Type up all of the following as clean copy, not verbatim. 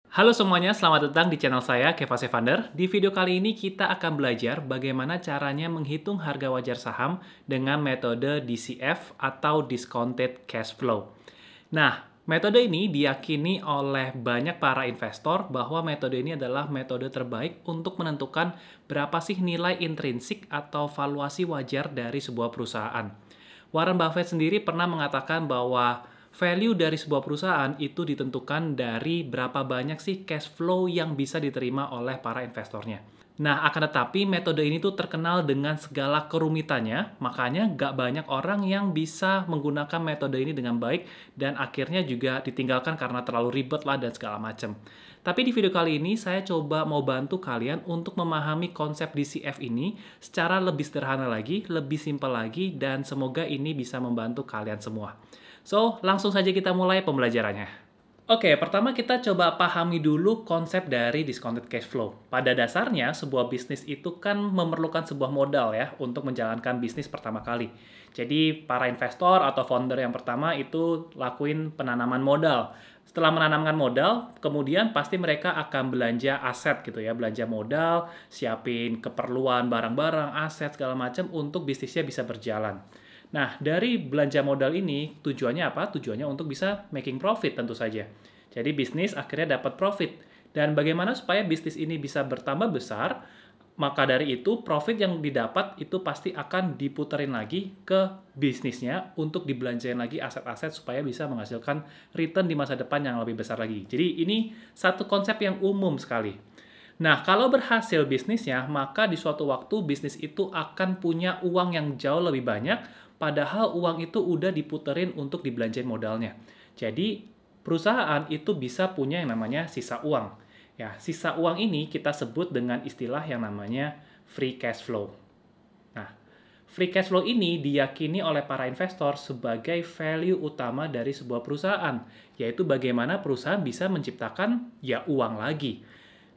Halo semuanya, selamat datang di channel saya, Keva Sevander. Di video kali ini kita akan belajar bagaimana caranya menghitung harga wajar saham dengan metode DCF atau Discounted Cash Flow. Nah, metode ini diyakini oleh banyak para investor bahwa metode ini adalah metode terbaik untuk menentukan berapa sih nilai intrinsik atau valuasi wajar dari sebuah perusahaan. Warren Buffett sendiri pernah mengatakan bahwa value dari sebuah perusahaan itu ditentukan dari berapa banyak sih cash flow yang bisa diterima oleh para investornya. Nah, akan tetapi metode ini tuh terkenal dengan segala kerumitannya, makanya nggak banyak orang yang bisa menggunakan metode ini dengan baik, dan akhirnya juga ditinggalkan karena terlalu ribet lah dan segala macam. Tapi di video kali ini saya coba mau bantu kalian untuk memahami konsep DCF ini secara lebih sederhana lagi, lebih simpel lagi, dan semoga ini bisa membantu kalian semua. So, langsung saja kita mulai pembelajarannya. Oke, pertama kita coba pahami dulu konsep dari discounted cash flow. Pada dasarnya, sebuah bisnis itu kan memerlukan sebuah modal ya untuk menjalankan bisnis pertama kali. Jadi, para investor atau founder yang pertama itu lakuin penanaman modal. Setelah menanamkan modal, kemudian pasti mereka akan belanja aset gitu ya, belanja modal, siapin keperluan barang-barang, aset segala macam untuk bisnisnya bisa berjalan. Nah, dari belanja modal ini tujuannya apa? Tujuannya untuk bisa making profit tentu saja. Jadi bisnis akhirnya dapat profit. Dan bagaimana supaya bisnis ini bisa bertambah besar? Maka dari itu, profit yang didapat itu pasti akan diputerin lagi ke bisnisnya untuk dibelanjain lagi aset-aset supaya bisa menghasilkan return di masa depan yang lebih besar lagi. Jadi ini satu konsep yang umum sekali. Nah, kalau berhasil bisnisnya, maka di suatu waktu bisnis itu akan punya uang yang jauh lebih banyak, padahal uang itu udah diputerin untuk dibelanjain modalnya. Jadi, perusahaan itu bisa punya yang namanya sisa uang. Ya, sisa uang ini kita sebut dengan istilah yang namanya free cash flow. Nah, free cash flow ini diyakini oleh para investor sebagai value utama dari sebuah perusahaan, yaitu bagaimana perusahaan bisa menciptakan ya uang lagi.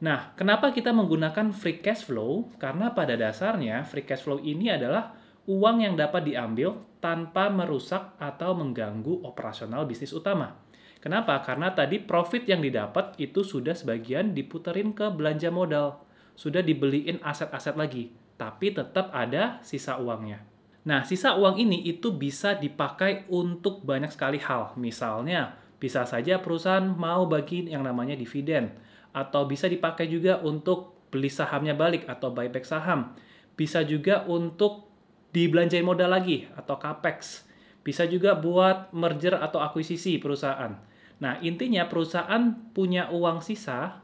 Nah, kenapa kita menggunakan free cash flow? Karena pada dasarnya free cash flow ini adalah uang yang dapat diambil tanpa merusak atau mengganggu operasional bisnis utama. Kenapa? Karena tadi profit yang didapat itu sudah sebagian diputerin ke belanja modal. Sudah dibeliin aset-aset lagi, tapi tetap ada sisa uangnya. Nah, sisa uang ini itu bisa dipakai untuk banyak sekali hal. Misalnya, bisa saja perusahaan mau bagi yang namanya dividen, atau bisa dipakai juga untuk beli sahamnya balik atau buyback saham. Bisa juga untuk dibelanjain modal lagi atau capex. Bisa juga buat merger atau akuisisi perusahaan. Nah, intinya perusahaan punya uang sisa,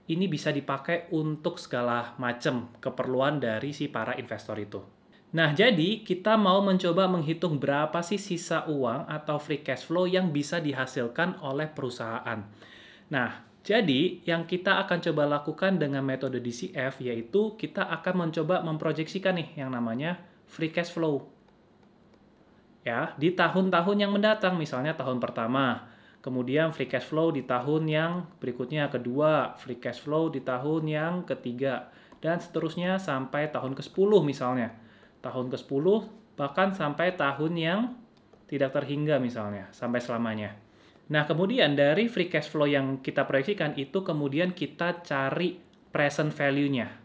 ini bisa dipakai untuk segala macam keperluan dari si para investor itu. Nah, jadi kita mau mencoba menghitung berapa sih sisa uang atau free cash flow yang bisa dihasilkan oleh perusahaan. Nah, jadi yang kita akan coba lakukan dengan metode DCF yaitu kita akan mencoba memproyeksikan nih yang namanya free cash flow. Ya, di tahun-tahun yang mendatang, misalnya tahun pertama. Kemudian free cash flow di tahun yang berikutnya kedua, free cash flow di tahun yang ketiga, dan seterusnya sampai tahun ke-10 misalnya. Tahun ke-10 bahkan sampai tahun yang tidak terhingga misalnya, sampai selamanya. Nah, kemudian dari free cash flow yang kita proyeksikan itu kemudian kita cari present value-nya.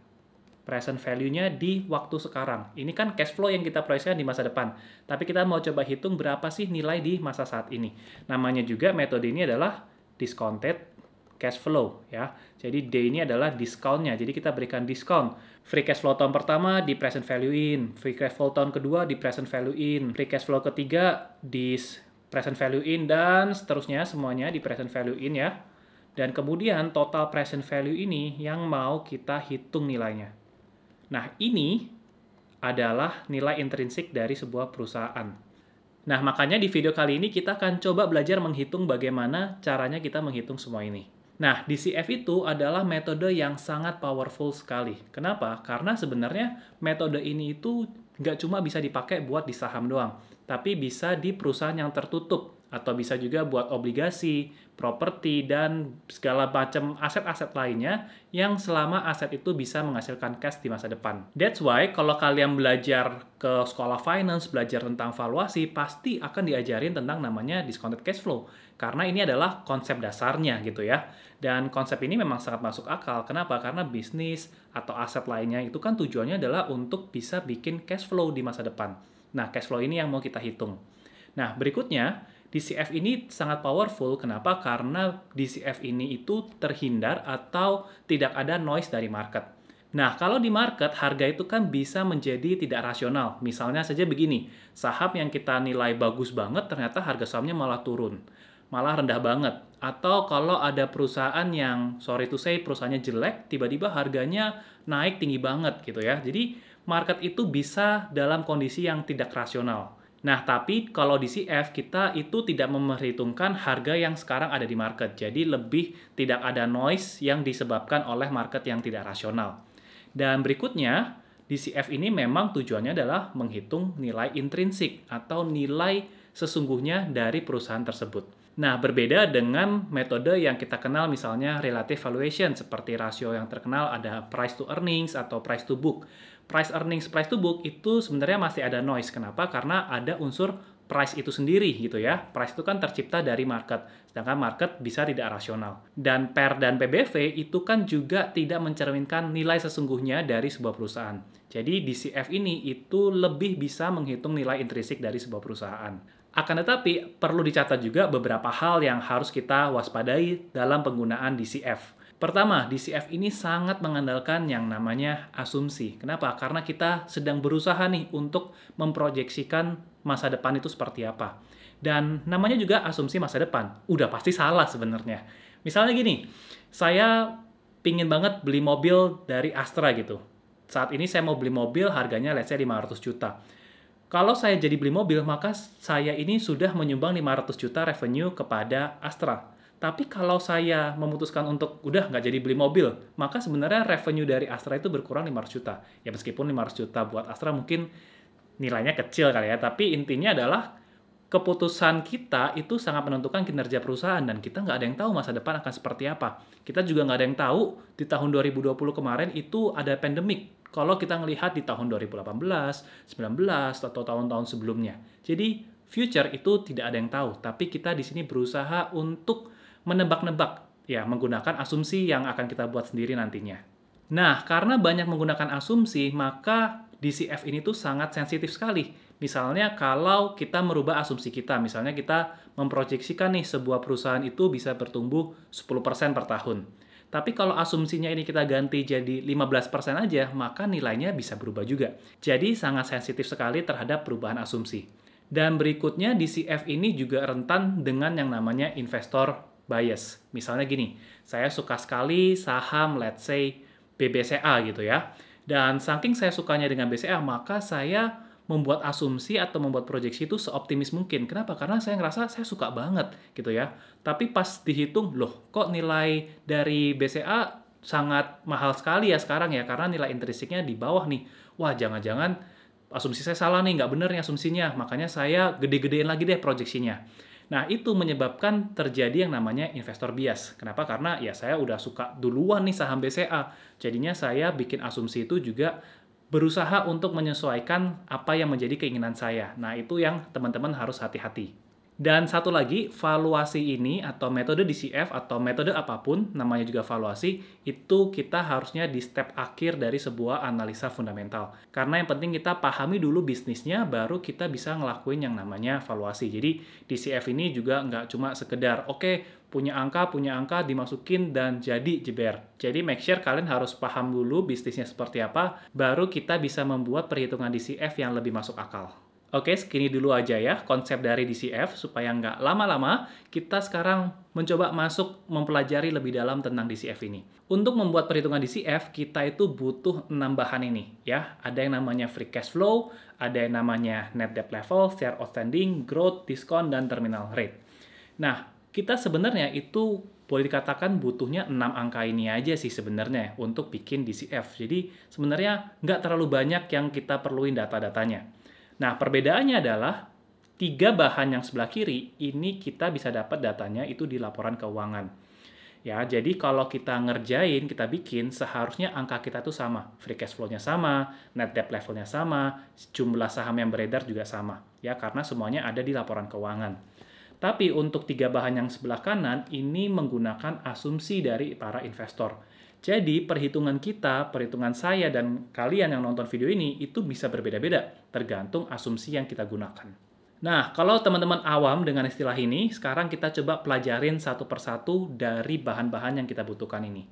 Present value-nya di waktu sekarang. Ini kan cash flow yang kita proyeksikan di masa depan. Tapi kita mau coba hitung berapa sih nilai di masa saat ini. Namanya juga metode ini adalah discounted cash flow ya. Jadi D ini adalah discount-nya. Jadi kita berikan diskon. Free cash flow tahun pertama di present value in, free cash flow tahun kedua di present value in, free cash flow ketiga di present value in, dan seterusnya semuanya di present value in ya. Dan kemudian total present value ini yang mau kita hitung nilainya. Nah, ini adalah nilai intrinsik dari sebuah perusahaan. Nah, makanya di video kali ini kita akan coba belajar menghitung bagaimana caranya kita menghitung semua ini. Nah, DCF itu adalah metode yang sangat powerful sekali. Kenapa? Karena sebenarnya metode ini itu nggak cuma bisa dipakai buat di saham doang, tapi bisa di perusahaan yang tertutup. atau bisa juga buat obligasi, properti, dan segala macam aset-aset lainnya yang selama aset itu bisa menghasilkan cash di masa depan. That's why kalau kalian belajar ke sekolah finance, belajar tentang valuasi, pasti akan diajarin tentang namanya discounted cash flow. Karena ini adalah konsep dasarnya gitu ya. Dan konsep ini memang sangat masuk akal. Kenapa? Karena bisnis atau aset lainnya itu kan tujuannya adalah untuk bisa bikin cash flow di masa depan. Nah, cash flow ini yang mau kita hitung. Nah, berikutnya, DCF ini sangat powerful. Kenapa? Karena DCF ini itu terhindar atau tidak ada noise dari market. Nah, kalau di market, harga itu kan bisa menjadi tidak rasional. Misalnya saja begini, saham yang kita nilai bagus banget, ternyata harga sahamnya malah turun. Malah rendah banget. Atau kalau ada perusahaan yang, sorry to say, perusahaannya jelek, tiba-tiba harganya naik tinggi banget gitu ya. Jadi, market itu bisa dalam kondisi yang tidak rasional. Nah, tapi kalau di CF kita itu tidak memperhitungkan harga yang sekarang ada di market. Jadi lebih tidak ada noise yang disebabkan oleh market yang tidak rasional. Dan berikutnya, DCF ini memang tujuannya adalah menghitung nilai intrinsik atau nilai sesungguhnya dari perusahaan tersebut. Nah, berbeda dengan metode yang kita kenal misalnya relative valuation, seperti rasio yang terkenal ada price to earnings atau price to book. Price earnings, price to book itu sebenarnya masih ada noise. Kenapa? Karena ada unsur price itu sendiri gitu ya. Price itu kan tercipta dari market, sedangkan market bisa tidak rasional. Dan PER dan PBV itu kan juga tidak mencerminkan nilai sesungguhnya dari sebuah perusahaan. Jadi DCF ini itu lebih bisa menghitung nilai intrinsik dari sebuah perusahaan. Akan tetapi, perlu dicatat juga beberapa hal yang harus kita waspadai dalam penggunaan DCF. Pertama, DCF ini sangat mengandalkan yang namanya asumsi. Kenapa? Karena kita sedang berusaha nih untuk memproyeksikan masa depan itu seperti apa. Dan namanya juga asumsi masa depan. Udah pasti salah sebenarnya. Misalnya gini, saya pingin banget beli mobil dari Astra gitu. Saat ini saya mau beli mobil harganya let's say 500 juta. Kalau saya jadi beli mobil, maka saya ini sudah menyumbang 500 juta revenue kepada Astra. Tapi kalau saya memutuskan untuk udah nggak jadi beli mobil, maka sebenarnya revenue dari Astra itu berkurang 500 juta. Ya meskipun 500 juta buat Astra mungkin nilainya kecil kali ya, tapi intinya adalah keputusan kita itu sangat menentukan kinerja perusahaan dan kita nggak ada yang tahu masa depan akan seperti apa. Kita juga nggak ada yang tahu di tahun 2020 kemarin itu ada pandemik. Kalau kita ngelihat di tahun 2018, 19, atau tahun-tahun sebelumnya. Jadi, future itu tidak ada yang tahu. Tapi kita di sini berusaha untuk menebak-nebak. Ya, menggunakan asumsi yang akan kita buat sendiri nantinya. Nah, karena banyak menggunakan asumsi, maka DCF ini tuh sangat sensitif sekali. Misalnya, kalau kita merubah asumsi kita. Misalnya, kita memproyeksikan nih sebuah perusahaan itu bisa bertumbuh 10% per tahun. Tapi kalau asumsinya ini kita ganti jadi 15% aja, maka nilainya bisa berubah juga. Jadi sangat sensitif sekali terhadap perubahan asumsi. Dan berikutnya DCF ini juga rentan dengan yang namanya investor bias. Misalnya gini, saya suka sekali saham let's say BBCA gitu ya. Dan saking saya sukanya dengan BCA, maka saya membuat asumsi atau membuat proyeksi itu seoptimis mungkin. Kenapa? Karena saya ngerasa saya suka banget gitu ya. Tapi pas dihitung, loh kok nilai dari BCA sangat mahal sekali ya sekarang ya, karena nilai intrinsiknya di bawah nih. Wah, jangan-jangan asumsi saya salah nih, nggak bener nih asumsinya. Makanya saya gede-gedein lagi deh proyeksinya. Nah, itu menyebabkan terjadi yang namanya investor bias. Kenapa? Karena ya saya udah suka duluan nih saham BCA. Jadinya saya bikin asumsi itu juga berusaha untuk menyesuaikan apa yang menjadi keinginan saya. Nah, itu yang teman-teman harus hati-hati. Dan satu lagi, valuasi ini atau metode DCF atau metode apapun, namanya juga valuasi, itu kita harusnya di step akhir dari sebuah analisa fundamental. Karena yang penting kita pahami dulu bisnisnya, baru kita bisa ngelakuin yang namanya valuasi. Jadi DCF ini juga nggak cuma sekedar, oke, punya angka, dimasukin dan jadi jeber. Jadi make sure kalian harus paham dulu bisnisnya seperti apa, baru kita bisa membuat perhitungan DCF yang lebih masuk akal. Oke, segini dulu aja ya konsep dari DCF, supaya nggak lama-lama, kita sekarang mencoba masuk mempelajari lebih dalam tentang DCF ini. Untuk membuat perhitungan DCF, kita itu butuh 6 bahan ini ya. Ada yang namanya free cash flow, ada yang namanya net debt level, share outstanding, growth, discount, dan terminal rate. Nah, kita sebenarnya itu boleh dikatakan butuhnya 6 angka ini aja sih sebenarnya untuk bikin DCF. Jadi sebenarnya nggak terlalu banyak yang kita perluin data-datanya. Nah, perbedaannya adalah tiga bahan yang sebelah kiri, ini kita bisa dapat datanya itu di laporan keuangan. Ya, jadi kalau kita ngerjain, kita bikin, seharusnya angka kita tuh sama. Free cash flow-nya sama, net debt level-nya sama, jumlah saham yang beredar juga sama. Ya, karena semuanya ada di laporan keuangan. Tapi untuk tiga bahan yang sebelah kanan, ini menggunakan asumsi dari para investor. Jadi, perhitungan kita, perhitungan saya, dan kalian yang nonton video ini, itu bisa berbeda-beda, tergantung asumsi yang kita gunakan. Nah, kalau teman-teman awam dengan istilah ini, sekarang kita coba pelajarin satu persatu dari bahan-bahan yang kita butuhkan ini.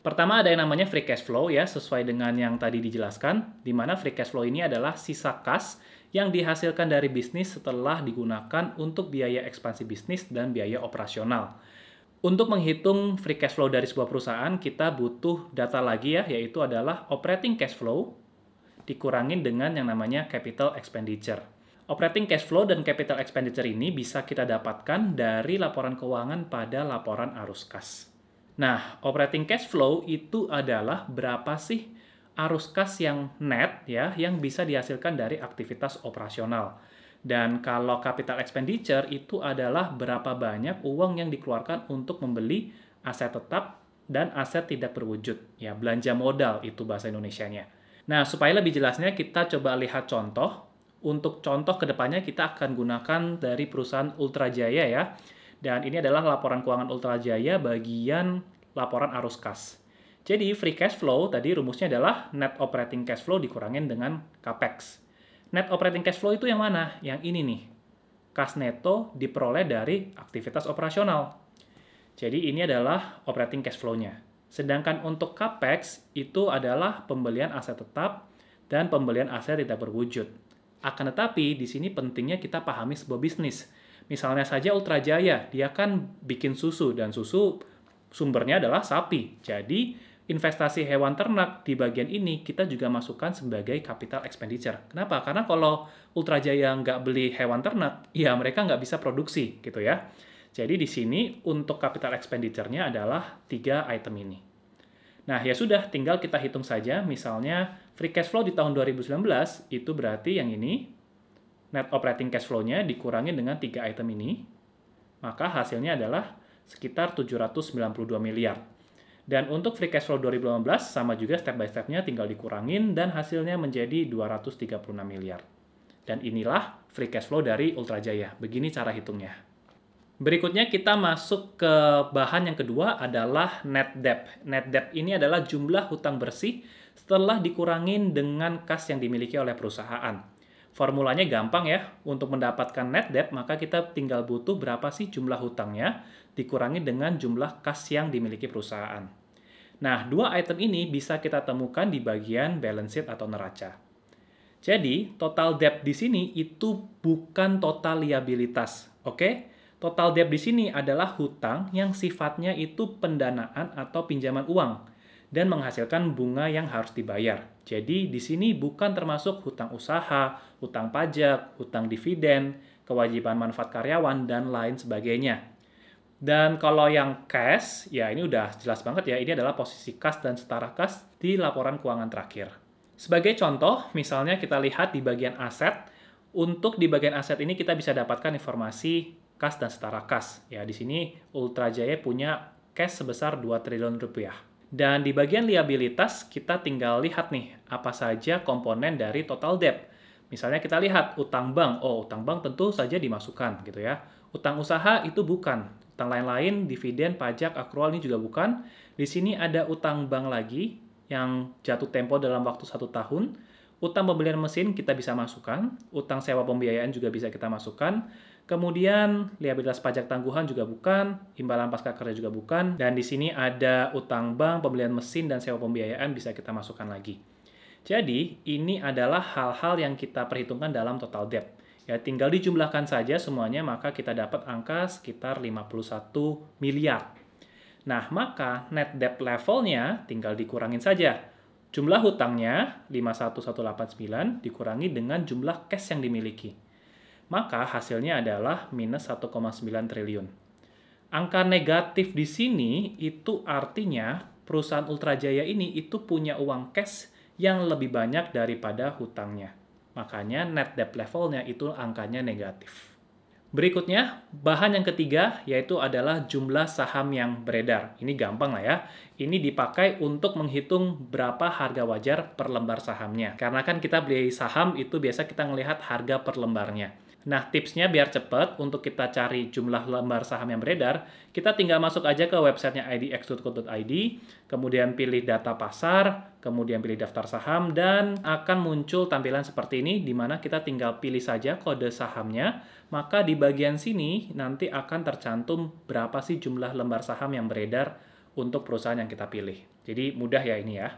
Pertama ada yang namanya free cash flow ya, sesuai dengan yang tadi dijelaskan, di mana free cash flow ini adalah sisa kas yang dihasilkan dari bisnis setelah digunakan untuk biaya ekspansi bisnis dan biaya operasional. Untuk menghitung free cash flow dari sebuah perusahaan, kita butuh data lagi ya, yaitu adalah operating cash flow dikurangin dengan yang namanya capital expenditure. Operating cash flow dan capital expenditure ini bisa kita dapatkan dari laporan keuangan pada laporan arus kas. Nah, operating cash flow itu adalah berapa sih arus kas yang net ya, yang bisa dihasilkan dari aktivitas operasional. Dan kalau capital expenditure itu adalah berapa banyak uang yang dikeluarkan untuk membeli aset tetap dan aset tidak berwujud. Ya, belanja modal itu bahasa Indonesianya. Nah, supaya lebih jelasnya kita coba lihat contoh. Untuk contoh kedepannya kita akan gunakan dari perusahaan Ultrajaya ya. Dan ini adalah laporan keuangan Ultrajaya bagian laporan arus kas. Jadi free cash flow tadi rumusnya adalah net operating cash flow dikurangin dengan capex. Net operating cash flow itu yang mana? Yang ini nih. Kas neto diperoleh dari aktivitas operasional. Jadi ini adalah operating cash flow-nya. Sedangkan untuk capex itu adalah pembelian aset tetap dan pembelian aset tidak berwujud. Akan tetapi, di sini pentingnya kita pahami sebuah bisnis. Misalnya saja Ultrajaya, dia kan bikin susu, dan susu sumbernya adalah sapi. Jadi, investasi hewan ternak di bagian ini kita juga masukkan sebagai capital expenditure. Kenapa? Karena kalau Ultrajaya nggak beli hewan ternak, ya mereka nggak bisa produksi, gitu ya. Jadi di sini untuk capital expenditure-nya adalah 3 item ini. Nah, ya sudah, tinggal kita hitung saja. Misalnya, free cash flow di tahun 2019 itu berarti yang ini, net operating cash flow-nya dikurangin dengan 3 item ini, maka hasilnya adalah sekitar 792 miliar. Dan untuk free cash flow 2018, sama juga step by step-nya tinggal dikurangin, dan hasilnya menjadi 236 miliar. Dan inilah free cash flow dari Ultrajaya. Begini cara hitungnya. Berikutnya kita masuk ke bahan yang kedua adalah net debt. Net debt ini adalah jumlah hutang bersih setelah dikurangin dengan kas yang dimiliki oleh perusahaan. Formulanya gampang ya, untuk mendapatkan net debt maka kita tinggal butuh berapa sih jumlah hutangnya dikurangi dengan jumlah kas yang dimiliki perusahaan. Nah, dua item ini bisa kita temukan di bagian balance sheet atau neraca. Jadi, total debt di sini itu bukan total liabilitas, oke? Total debt di sini adalah hutang yang sifatnya itu pendanaan atau pinjaman uang dan menghasilkan bunga yang harus dibayar. Jadi di sini bukan termasuk hutang usaha, hutang pajak, hutang dividen, kewajiban manfaat karyawan, dan lain sebagainya. Dan kalau yang cash, ya ini udah jelas banget ya, ini adalah posisi kas dan setara kas di laporan keuangan terakhir. Sebagai contoh, misalnya kita lihat di bagian aset. Untuk di bagian aset ini kita bisa dapatkan informasi kas dan setara kas. Ya, di sini Ultrajaya punya cash sebesar 2 triliun rupiah. Dan di bagian liabilitas kita tinggal lihat nih apa saja komponen dari total debt. Misalnya kita lihat utang bank. Oh, utang bank tentu saja dimasukkan gitu ya. Utang usaha itu bukan. Utang lain-lain, dividen, pajak, akrual ini juga bukan. Di sini ada utang bank lagi yang jatuh tempo dalam waktu 1 tahun. Utang pembelian mesin kita bisa masukkan. Utang sewa pembiayaan juga bisa kita masukkan. Kemudian liabilitas pajak tangguhan juga bukan, imbalan pasca kerja juga bukan, dan di sini ada utang bank, pembelian mesin, dan sewa pembiayaan bisa kita masukkan lagi. Jadi, ini adalah hal-hal yang kita perhitungkan dalam total debt. Ya, tinggal dijumlahkan saja semuanya, maka kita dapat angka sekitar 51 miliar. Nah, maka net debt levelnya tinggal dikurangin saja. Jumlah hutangnya 51.189 dikurangi dengan jumlah cash yang dimiliki. Maka hasilnya adalah minus 1,9 triliun. Angka negatif di sini itu artinya perusahaan Ultrajaya ini itu punya uang cash yang lebih banyak daripada hutangnya. Makanya net debt levelnya itu angkanya negatif. Berikutnya, bahan yang ketiga yaitu adalah jumlah saham yang beredar. Ini gampang lah ya. Ini dipakai untuk menghitung berapa harga wajar per lembar sahamnya. Karena kan kita beli saham itu biasa kita ngelihat harga per lembarnya. Nah, tipsnya biar cepat untuk kita cari jumlah lembar saham yang beredar, kita tinggal masuk aja ke websitenya idx.co.id, kemudian pilih data pasar, kemudian pilih daftar saham, dan akan muncul tampilan seperti ini, di mana kita tinggal pilih saja kode sahamnya, maka di bagian sini nanti akan tercantum berapa sih jumlah lembar saham yang beredar untuk perusahaan yang kita pilih. Jadi mudah ya ini ya.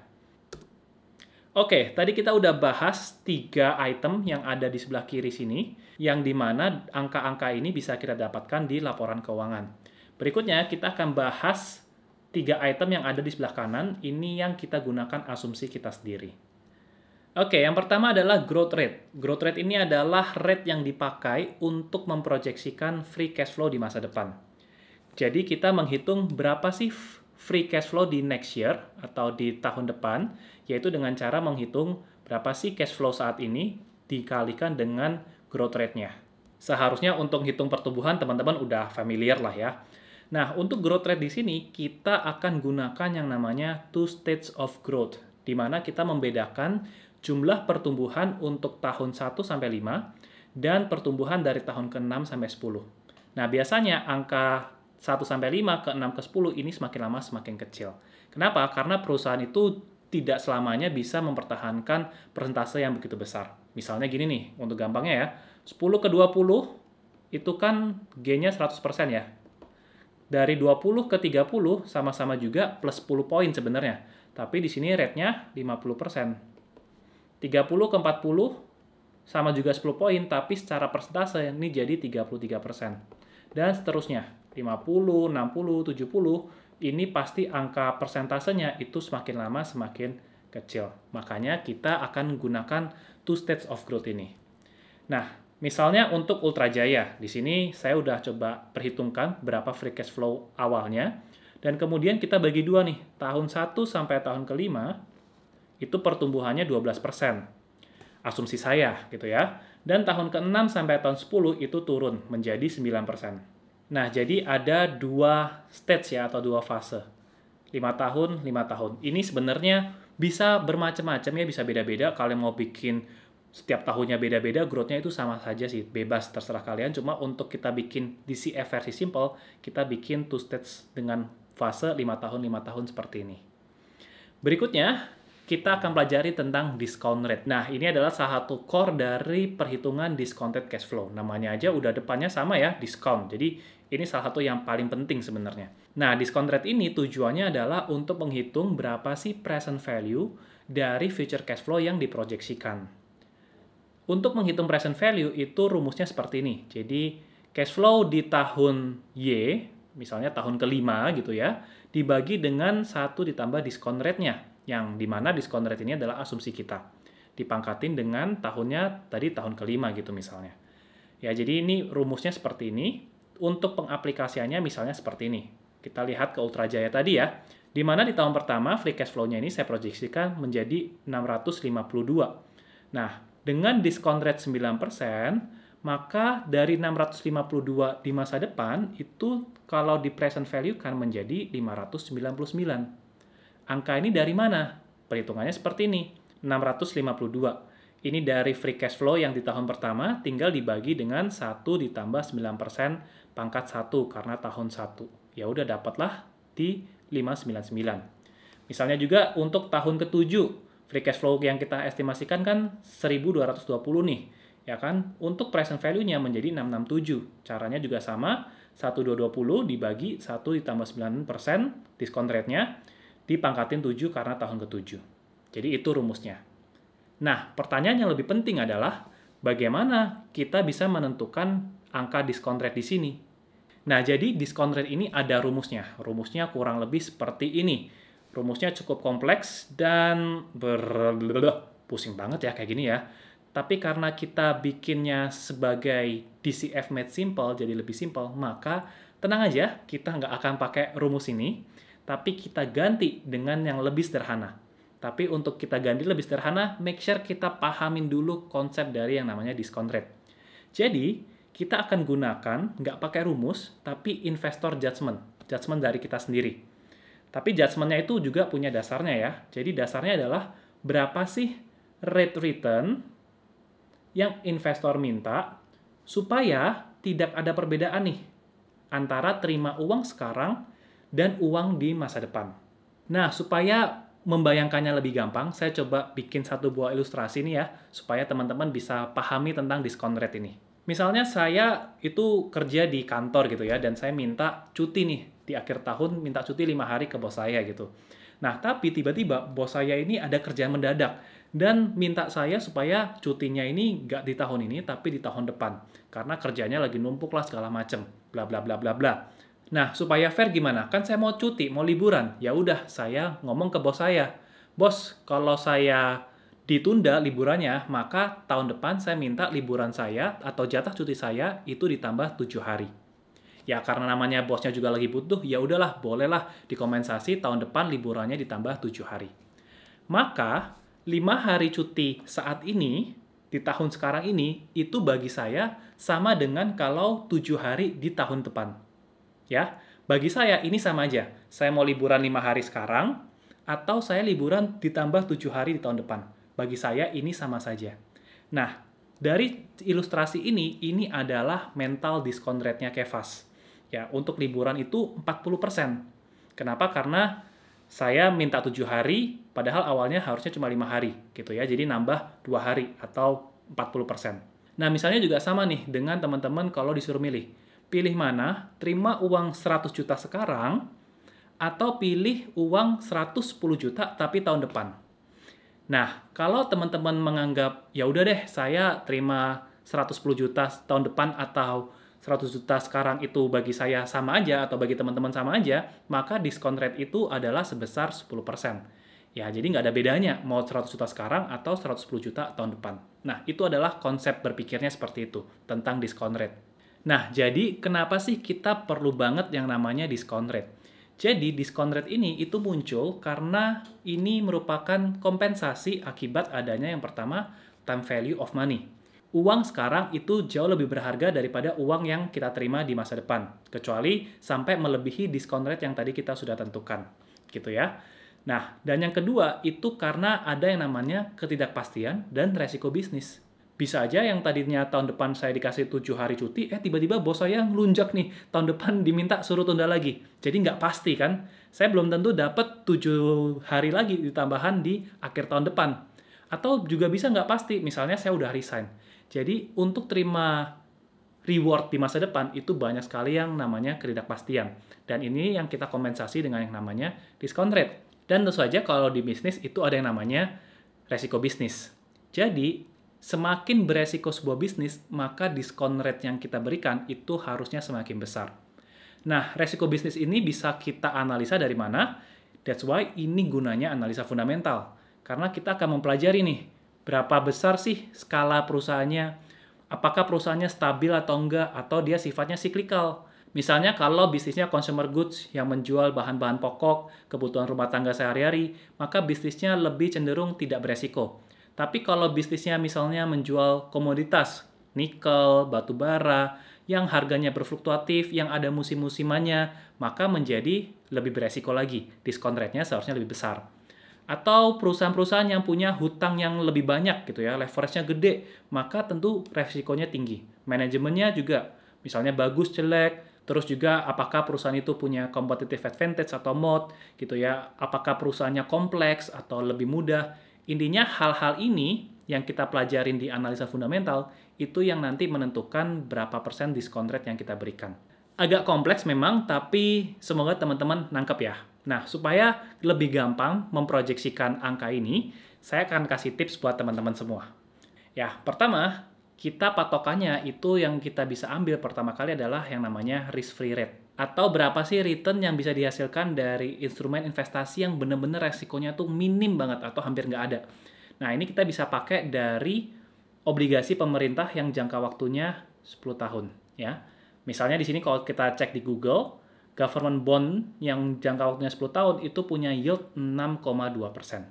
Oke, tadi kita udah bahas 3 item yang ada di sebelah kiri sini, yang dimana angka-angka ini bisa kita dapatkan di laporan keuangan. Berikutnya, kita akan bahas 3 item yang ada di sebelah kanan, ini yang kita gunakan asumsi kita sendiri. Oke, yang pertama adalah growth rate. Growth rate ini adalah rate yang dipakai untuk memproyeksikan free cash flow di masa depan. Jadi kita menghitung berapa sih free cash flow di next year atau di tahun depan, yaitu dengan cara menghitung berapa sih cash flow saat ini dikalikan dengan growth rate-nya. Seharusnya untuk hitung pertumbuhan teman-teman udah familiar lah ya. Nah, untuk growth rate di sini kita akan gunakan yang namanya two stages of growth, di mana kita membedakan jumlah pertumbuhan untuk tahun 1 sampai 5 dan pertumbuhan dari tahun ke-6 sampai 10. Nah, biasanya angka 1 sampai 5 ke 6 ke 10 ini semakin lama semakin kecil. Kenapa? Karena perusahaan itu tidak selamanya bisa mempertahankan persentase yang begitu besar. Misalnya gini nih, untuk gampangnya ya, 10 ke 20 itu kan G-nya 100% ya. Dari 20 ke 30 sama-sama juga plus 10 poin sebenarnya. Tapi di sini rate-nya 50%. 30 ke 40 sama juga 10 poin, tapi secara persentase ini jadi 33%. Dan seterusnya. 50, 60, 70, ini pasti angka persentasenya itu semakin lama semakin kecil. Makanya kita akan gunakan two stages of growth ini. Nah, misalnya untuk Ultra Jaya, di sini saya udah coba perhitungkan berapa free cash flow awalnya, dan kemudian kita bagi dua nih, tahun 1 sampai tahun ke-5, itu pertumbuhannya 12%. Asumsi saya gitu ya. Dan tahun ke-6 sampai tahun 10 itu turun menjadi 9%. Nah, jadi ada 2 stage ya, atau 2 fase. 5 tahun, 5 tahun. Ini sebenarnya bisa bermacam-macam ya, bisa beda-beda. Kalian mau bikin setiap tahunnya beda-beda, growth-nya itu sama saja sih. Bebas, terserah kalian. Cuma untuk kita bikin DCF versi simple, kita bikin 2 stage dengan fase 5 tahun, 5 tahun seperti ini. Berikutnya, kita akan pelajari tentang discount rate. Nah, ini adalah salah satu core dari perhitungan discounted cash flow. Namanya aja udah depannya sama ya, discount. Jadi, ini salah satu yang paling penting sebenarnya. Nah, discount rate ini tujuannya adalah untuk menghitung berapa sih present value dari future cash flow yang diproyeksikan. Untuk menghitung present value itu rumusnya seperti ini. Jadi, cash flow di tahun Y, misalnya tahun ke-5 gitu ya, dibagi dengan 1 ditambah discount rate-nya, yang dimana discount rate ini adalah asumsi kita. Dipangkatin dengan tahunnya tadi tahun ke-5 gitu misalnya. Ya, jadi ini rumusnya seperti ini. Untuk pengaplikasiannya misalnya seperti ini. Kita lihat ke Ultra Jaya tadi ya, di mana di tahun pertama free cash flow-nya ini saya proyeksikan menjadi 652. Nah, dengan diskon rate 9%, maka dari 652 di masa depan, itu kalau di present value kan menjadi 599. Angka ini dari mana? Perhitungannya seperti ini, 652. Ini dari free cash flow yang di tahun pertama, tinggal dibagi dengan 1 ditambah 9% pangkat 1 karena tahun 1. Ya udah dapatlah di 599. Misalnya juga untuk tahun ke-7, free cash flow yang kita estimasikan kan 1.220 nih. Ya kan? Untuk present value-nya menjadi 667. Caranya juga sama, 1.220 dibagi 1 ditambah 9% diskon rate-nya, dipangkatin 7 karena tahun ke-7. Jadi itu rumusnya. Nah, pertanyaan yang lebih penting adalah bagaimana kita bisa menentukan angka discount rate di sini. Nah, jadi discount rate ini ada rumusnya. Rumusnya kurang lebih seperti ini. Rumusnya cukup kompleks dan pusing banget ya kayak gini ya. Tapi karena kita bikinnya sebagai DCF made simple, jadi lebih simple, maka tenang aja, kita nggak akan pakai rumus ini, tapi kita ganti dengan yang lebih sederhana. Tapi untuk kita ganti lebih sederhana, make sure kita pahamin dulu konsep dari yang namanya discount rate. Jadi, kita akan gunakan, nggak pakai rumus, tapi investor judgment. Judgment dari kita sendiri. Tapi judgment-nya itu juga punya dasarnya ya. Jadi dasarnya adalah berapa sih rate return yang investor minta supaya tidak ada perbedaan nih antara terima uang sekarang dan uang di masa depan. Nah, supaya membayangkannya lebih gampang, saya coba bikin satu buah ilustrasi nih ya, supaya teman-teman bisa pahami tentang discount rate ini. Misalnya saya itu kerja di kantor gitu ya, dan saya minta cuti nih, di akhir tahun minta cuti 5 hari ke bos saya gitu. Nah, tapi tiba-tiba bos saya ini ada kerjaan mendadak, dan minta saya supaya cutinya ini nggak di tahun ini, tapi di tahun depan. Karena kerjanya lagi numpuk lah segala macem, bla bla bla bla bla. Nah, supaya fair gimana? Kan saya mau cuti, mau liburan. Ya udah, saya ngomong ke bos saya. Bos, kalau saya ditunda liburannya, maka tahun depan saya minta liburan saya atau jatah cuti saya itu ditambah 7 hari. Ya karena namanya bosnya juga lagi butuh, ya udahlah, bolehlah dikompensasi tahun depan liburannya ditambah 7 hari. Maka 5 hari cuti saat ini, di tahun sekarang ini, itu bagi saya sama dengan kalau 7 hari di tahun depan. Ya, bagi saya ini sama aja. Saya mau liburan 5 hari sekarang, atau saya liburan ditambah 7 hari di tahun depan. Bagi saya ini sama saja. Nah, dari ilustrasi ini adalah mental discount rate-nya Kefas. Ya, untuk liburan itu 40%. Kenapa? Karena saya minta 7 hari, padahal awalnya harusnya cuma 5 hari, gitu ya. Jadi nambah 2 hari atau 40%. Nah, misalnya juga sama nih dengan teman-teman kalau disuruh milih. Pilih mana? Terima uang 100 juta sekarang, atau pilih uang 110 juta tapi tahun depan. Nah, kalau teman-teman menganggap, ya udah deh, saya terima 110 juta tahun depan atau 100 juta sekarang itu bagi saya sama aja, atau bagi teman-teman sama aja, maka diskon rate itu adalah sebesar 10%. Ya, jadi nggak ada bedanya mau 100 juta sekarang atau 110 juta tahun depan. Nah, itu adalah konsep berpikirnya seperti itu, tentang diskon rate. Nah, jadi kenapa sih kita perlu banget yang namanya diskon rate? Jadi, diskon rate ini itu muncul karena ini merupakan kompensasi akibat adanya yang pertama, time value of money. Uang sekarang itu jauh lebih berharga daripada uang yang kita terima di masa depan, kecuali sampai melebihi diskon rate yang tadi kita sudah tentukan. Gitu ya. Nah, dan yang kedua itu karena ada yang namanya ketidakpastian dan resiko bisnis. Bisa aja yang tadinya tahun depan saya dikasih 7 hari cuti, tiba-tiba bos saya ngelunjak nih, tahun depan diminta suruh tunda lagi. Jadi nggak pasti kan, saya belum tentu dapat 7 hari lagi ditambahan di akhir tahun depan. Atau juga bisa nggak pasti, misalnya saya udah resign. Jadi untuk terima reward di masa depan itu banyak sekali yang namanya ketidakpastian. Dan ini yang kita kompensasi dengan yang namanya discount rate. Dan tentu saja kalau di bisnis itu ada yang namanya resiko bisnis. Jadi semakin beresiko sebuah bisnis, maka diskon rate yang kita berikan itu harusnya semakin besar. Nah, resiko bisnis ini bisa kita analisa dari mana? That's why ini gunanya analisa fundamental. Karena kita akan mempelajari nih, berapa besar sih skala perusahaannya, apakah perusahaannya stabil atau enggak, atau dia sifatnya cyclical. Misalnya kalau bisnisnya consumer goods yang menjual bahan-bahan pokok, kebutuhan rumah tangga sehari-hari, maka bisnisnya lebih cenderung tidak beresiko. Tapi kalau bisnisnya misalnya menjual komoditas, nikel, batu bara, yang harganya berfluktuatif, yang ada musim-musimannya, maka menjadi lebih beresiko lagi. Diskon rate-nya seharusnya lebih besar. Atau perusahaan-perusahaan yang punya hutang yang lebih banyak gitu ya, leverage-nya gede, maka tentu resikonya tinggi. Manajemennya juga, misalnya bagus, jelek, terus juga apakah perusahaan itu punya competitive advantage atau moat gitu ya, apakah perusahaannya kompleks atau lebih mudah. Intinya hal-hal ini yang kita pelajarin di analisa fundamental itu yang nanti menentukan berapa persen diskon rate yang kita berikan. Agak kompleks memang, tapi semoga teman-teman nangkep ya. Nah, supaya lebih gampang memproyeksikan angka ini, saya akan kasih tips buat teman-teman semua. Ya, pertama, kita patokannya itu yang kita bisa ambil pertama kali adalah yang namanya risk-free rate. Atau berapa sih return yang bisa dihasilkan dari instrumen investasi yang benar-benar resikonya tuh minim banget atau hampir nggak ada. Nah, ini kita bisa pakai dari obligasi pemerintah yang jangka waktunya 10 tahun. Ya. Misalnya di sini kalau kita cek di Google, government bond yang jangka waktunya 10 tahun itu punya yield 6,2%.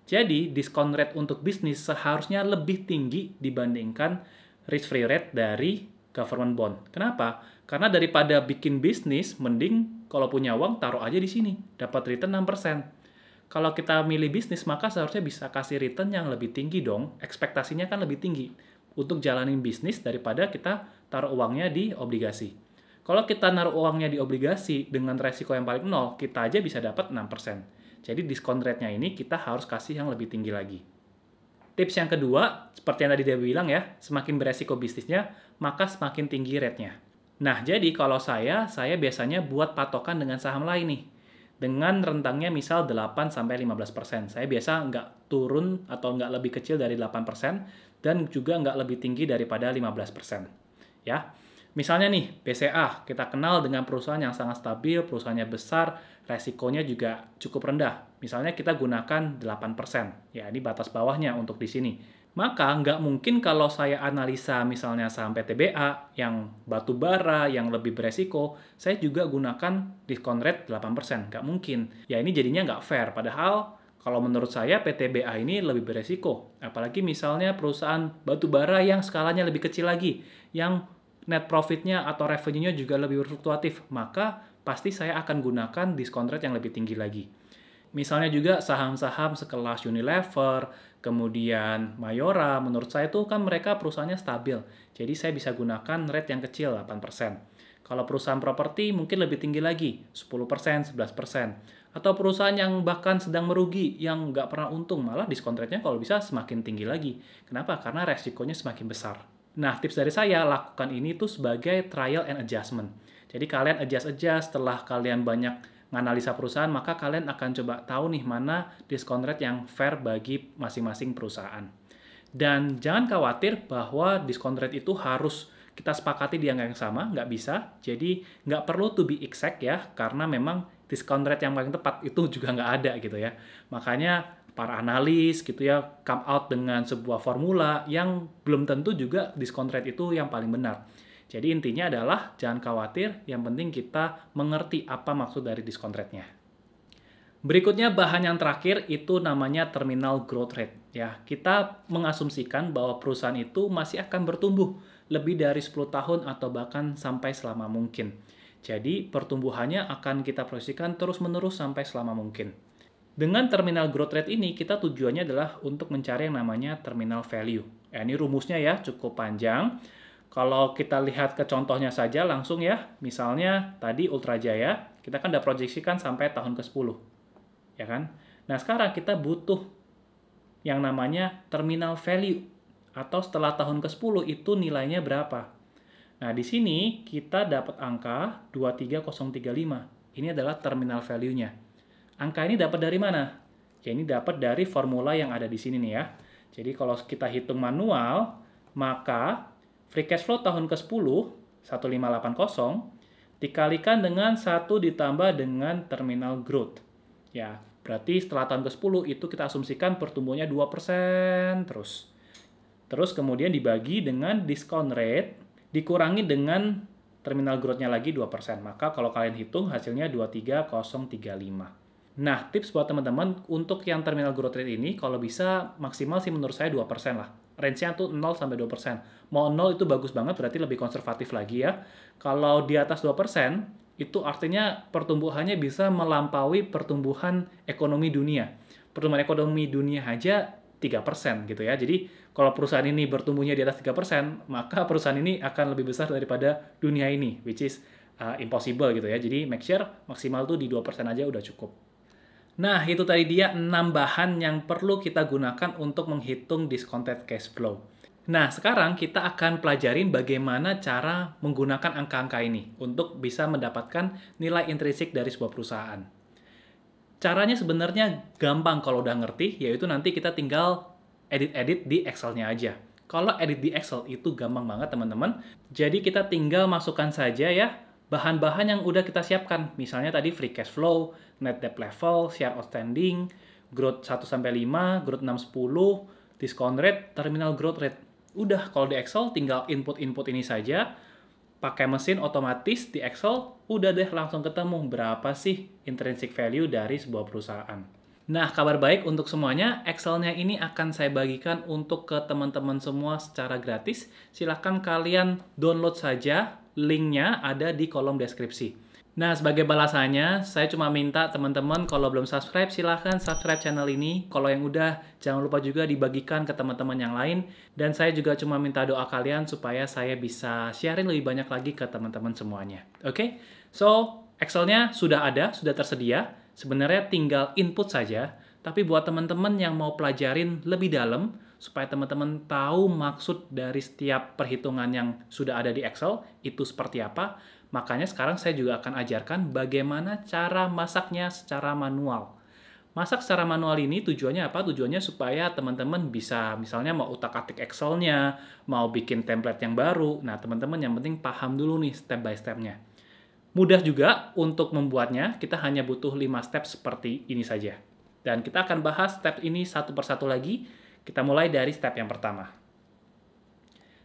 Jadi, discount rate untuk bisnis seharusnya lebih tinggi dibandingkan risk-free rate dari government bond. Kenapa? Karena daripada bikin bisnis, mending kalau punya uang, taruh aja di sini. Dapat return 6%. Kalau kita milih bisnis, maka seharusnya bisa kasih return yang lebih tinggi dong. Ekspektasinya kan lebih tinggi untuk jalanin bisnis daripada kita taruh uangnya di obligasi. Kalau kita naruh uangnya di obligasi dengan resiko yang paling nol, kita aja bisa dapat 6%. Jadi diskon rate-nya ini kita harus kasih yang lebih tinggi lagi. Tips yang kedua, seperti yang tadi dia bilang ya, semakin beresiko bisnisnya, maka semakin tinggi rate-nya. Nah, jadi kalau saya biasanya buat patokan dengan saham lain nih. Dengan rentangnya misal 8-15%. Saya biasa nggak turun atau nggak lebih kecil dari 8%, dan juga nggak lebih tinggi daripada 15%. Ya. Misalnya nih, BCA, kita kenal dengan perusahaan yang sangat stabil, perusahaannya besar, resikonya juga cukup rendah. Misalnya kita gunakan 8%. Ya, ini batas bawahnya untuk di sini. Maka nggak mungkin kalau saya analisa misalnya saham PTBA yang batu bara, yang lebih beresiko, saya juga gunakan discount rate 8%. Nggak mungkin. Ya, ini jadinya nggak fair. Padahal kalau menurut saya PTBA ini lebih beresiko. Apalagi misalnya perusahaan batu bara yang skalanya lebih kecil lagi, yang net profit-nya atau revenue-nya juga lebih berfluktuatif, maka pasti saya akan gunakan discount rate yang lebih tinggi lagi. Misalnya juga saham-saham sekelas Unilever, kemudian Mayora, menurut saya itu kan mereka perusahaannya stabil. Jadi saya bisa gunakan rate yang kecil, 8%. Kalau perusahaan properti mungkin lebih tinggi lagi, 10%, 11%. Atau perusahaan yang bahkan sedang merugi, yang nggak pernah untung, malah discount rate-nya kalau bisa semakin tinggi lagi. Kenapa? Karena resikonya semakin besar. Nah, tips dari saya, lakukan ini tuh sebagai trial and adjustment. Jadi kalian adjust setelah kalian banyak menganalisa perusahaan, maka kalian akan coba tahu nih mana discount rate yang fair bagi masing-masing perusahaan. Dan jangan khawatir bahwa discount rate itu harus kita sepakati di angka yang sama, nggak bisa. Jadi nggak perlu to be exact ya, karena memang discount rate yang paling tepat itu juga nggak ada gitu ya. Makanya para analis gitu ya come out dengan sebuah formula yang belum tentu juga discount rate itu yang paling benar. Jadi intinya adalah jangan khawatir, yang penting kita mengerti apa maksud dari discount rate-nya. Berikutnya bahan yang terakhir itu namanya terminal growth rate. Ya, kita mengasumsikan bahwa perusahaan itu masih akan bertumbuh lebih dari 10 tahun atau bahkan sampai selama mungkin. Jadi pertumbuhannya akan kita proyeksikan terus-menerus sampai selama mungkin. Dengan terminal growth rate ini, kita tujuannya adalah untuk mencari yang namanya terminal value. Ya, ini rumusnya ya, cukup panjang. Kalau kita lihat ke contohnya saja langsung ya, misalnya tadi Ultra Jaya, kita kan udah proyeksikan sampai tahun ke-10. Ya kan? Nah, sekarang kita butuh yang namanya terminal value. Atau setelah tahun ke-10 itu nilainya berapa? Nah, di sini kita dapat angka 23035. Ini adalah terminal value-nya. Angka ini dapat dari mana? Ya, ini dapat dari formula yang ada di sini nih ya. Jadi kalau kita hitung manual, maka free cash flow tahun ke-10, 1580, dikalikan dengan 1 ditambah dengan terminal growth. Ya, berarti setelah tahun ke-10 itu kita asumsikan pertumbuhannya 2% terus. Terus kemudian dibagi dengan discount rate, dikurangi dengan terminal growth-nya lagi 2%. Maka kalau kalian hitung hasilnya 23035. Nah, tips buat teman-teman untuk yang terminal growth rate ini, kalau bisa maksimal sih menurut saya 2% lah. Range-nya tuh 0-2%. Mau 0 itu bagus banget, berarti lebih konservatif lagi ya. Kalau di atas 2%, itu artinya pertumbuhannya bisa melampaui pertumbuhan ekonomi dunia. Pertumbuhan ekonomi dunia aja 3% gitu ya. Jadi, kalau perusahaan ini bertumbuhnya di atas 3%, maka perusahaan ini akan lebih besar daripada dunia ini, which is impossible gitu ya. Jadi, make sure maksimal tuh di 2% aja udah cukup. Nah, itu tadi dia 6 bahan yang perlu kita gunakan untuk menghitung discounted cash flow. Nah, sekarang kita akan pelajarin bagaimana cara menggunakan angka-angka ini untuk bisa mendapatkan nilai intrinsik dari sebuah perusahaan. Caranya sebenarnya gampang kalau udah ngerti, yaitu nanti kita tinggal edit-edit di Excel-nya aja. Kalau edit di Excel itu gampang banget, teman-teman. Jadi kita tinggal masukkan saja ya bahan-bahan yang udah kita siapkan. Misalnya tadi free cash flow, net debt level, share outstanding, growth 1-5, growth 6-10, discount rate, terminal growth rate. Udah, kalau di Excel tinggal input-input ini saja, pakai mesin otomatis di Excel, udah deh langsung ketemu berapa sih intrinsic value dari sebuah perusahaan. Nah, kabar baik untuk semuanya, Excel-nya ini akan saya bagikan untuk ke teman-teman semua secara gratis. Silahkan kalian download saja, link-nya ada di kolom deskripsi. Nah, sebagai balasannya, saya cuma minta teman-teman kalau belum subscribe, silahkan subscribe channel ini. Kalau yang udah, jangan lupa juga dibagikan ke teman-teman yang lain. Dan saya juga cuma minta doa kalian supaya saya bisa sharing lebih banyak lagi ke teman-teman semuanya. Oke? So, Excel-nya sudah ada, sudah tersedia. Sebenarnya tinggal input saja, tapi buat teman-teman yang mau pelajarin lebih dalam, supaya teman-teman tahu maksud dari setiap perhitungan yang sudah ada di Excel, itu seperti apa, makanya sekarang saya juga akan ajarkan bagaimana cara masaknya secara manual. Masak secara manual ini tujuannya apa? Tujuannya supaya teman-teman bisa, misalnya mau utak-atik Excel-nya, mau bikin template yang baru, nah teman-teman yang penting paham dulu nih step by step-nya. Mudah juga untuk membuatnya, kita hanya butuh 5 step seperti ini saja. Dan kita akan bahas step ini satu persatu lagi. Kita mulai dari step yang pertama.